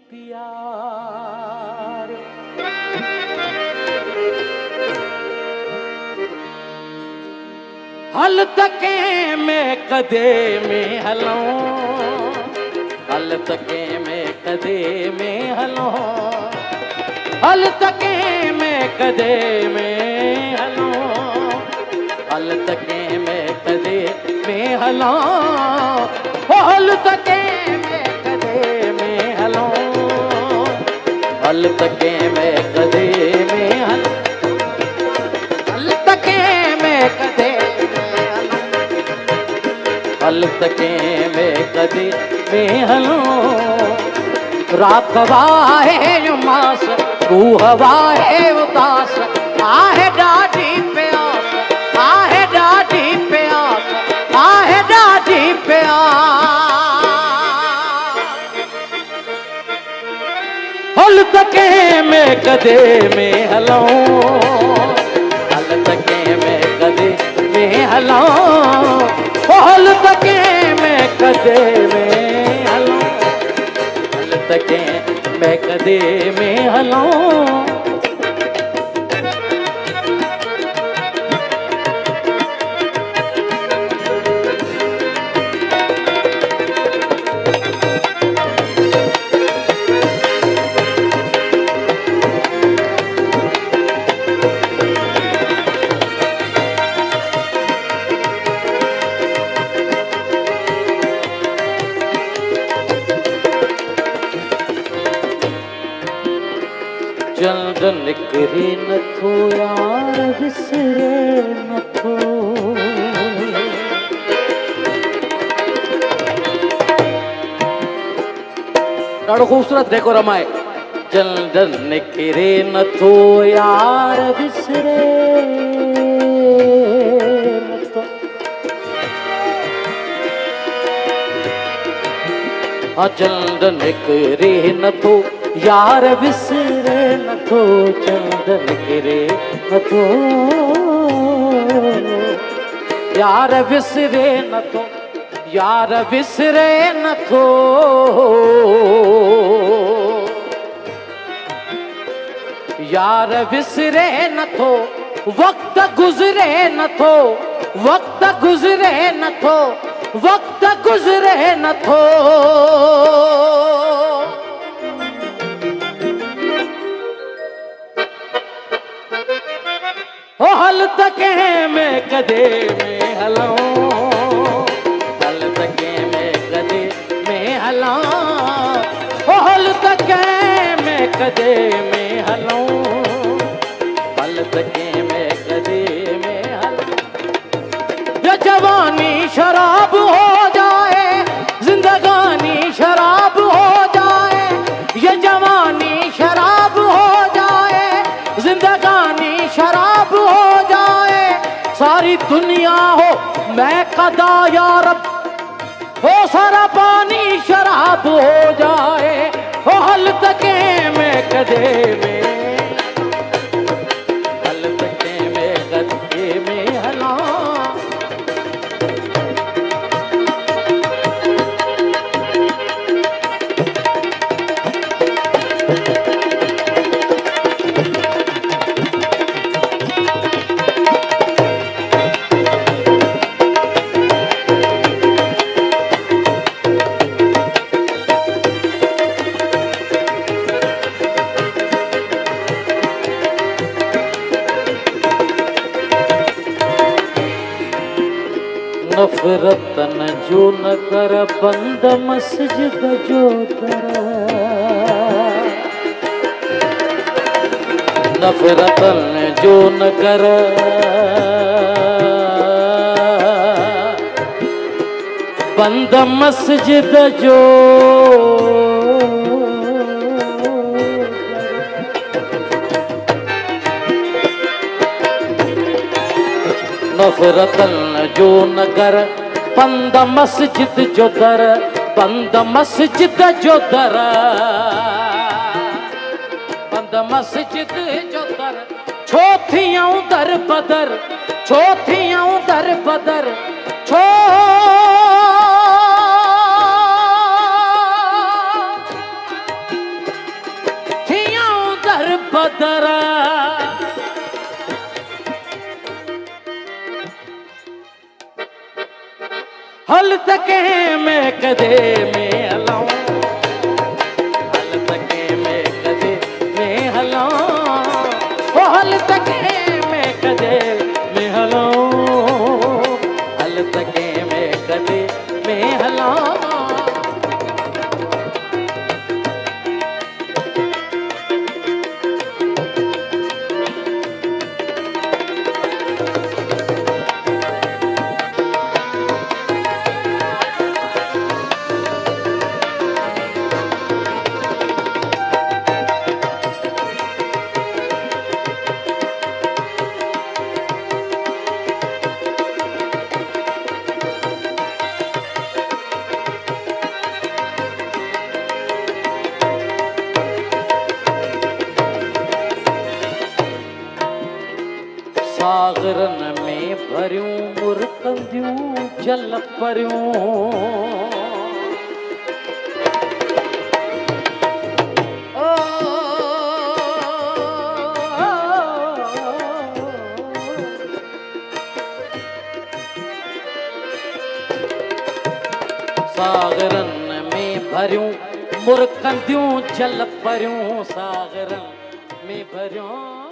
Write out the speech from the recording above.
प्यार। हल तके में कदे में हलों, हल तके में कदे में हलों, हल तके में कदे में हलों, हल तके में कदे में हलों, हल तके में कदे में हलों, हल तके में कदे में हलों, हल तके में कदे हल तके में कदे में हलों। रात हवाए उमास, तू हवाए उदास, आहे डाढ़ी प्यास, आहे डाढ़ी प्यास, आहे डाढ़ी प्यास। हल तके में कदे में हलों, हल तके में कदे में हलों, हल तके में कदे में हलों, हल तके में कदे में हलों। जल्द निकरे न थो यार विसरे न थो, ॾाढो ख़ूबसूरत जेको रमाए। जल्द निकरे न थो यार विसरे न थो, जल्द निकरे न थो यार विसरे न थो, जल्द निकरे न थो यार विसरे न थो, यार विसरे न थो, यार विसरे न थो, वक्त गुज़रे न थो, वक्त गुज़रे न थो, वक्त गुज़रे न थो। ओ हल तके में कदे में हलों, हल तके में कदे में हलों, ओ हल तके में कदे में हलों, हल तके में कदे में हलों। ये जवानी शराब हो जाए, जिंदगानी शराब हो जाए, ये जवानी शराब हो जाए, जिंदगानी शराब हो जाए, सारी दुनिया हो मैं कदा या रब, हो सारा पानी शराब हो जाए, हो हल तके में कदे में, हल तके में कदे में हला। नफरतन जो न कर बंद मस्जिद जो दर, नफरतन जो न कर बंद मस्जिद जो, नफरतन जो न कर बंद मस्जिद जो दर, बंद मस्जिद जो दर, बंद मस्जिद जो दर, छो थियूं दर बदर, छो थियूं दर बदर, छो बदरा हल तके मैं कदे में हलाऊं, हल तके मैं कदे में हलाऊं, ओ हल तके मैं कदे में हलाऊं, हल तके मैं कदे में हलाऊं। सागरन में भरियूं मुरकंदियूं जल परियूं, ओ सागरन में भरियूं मुरकंदियूं जल परियूं, सागरन में भरियूं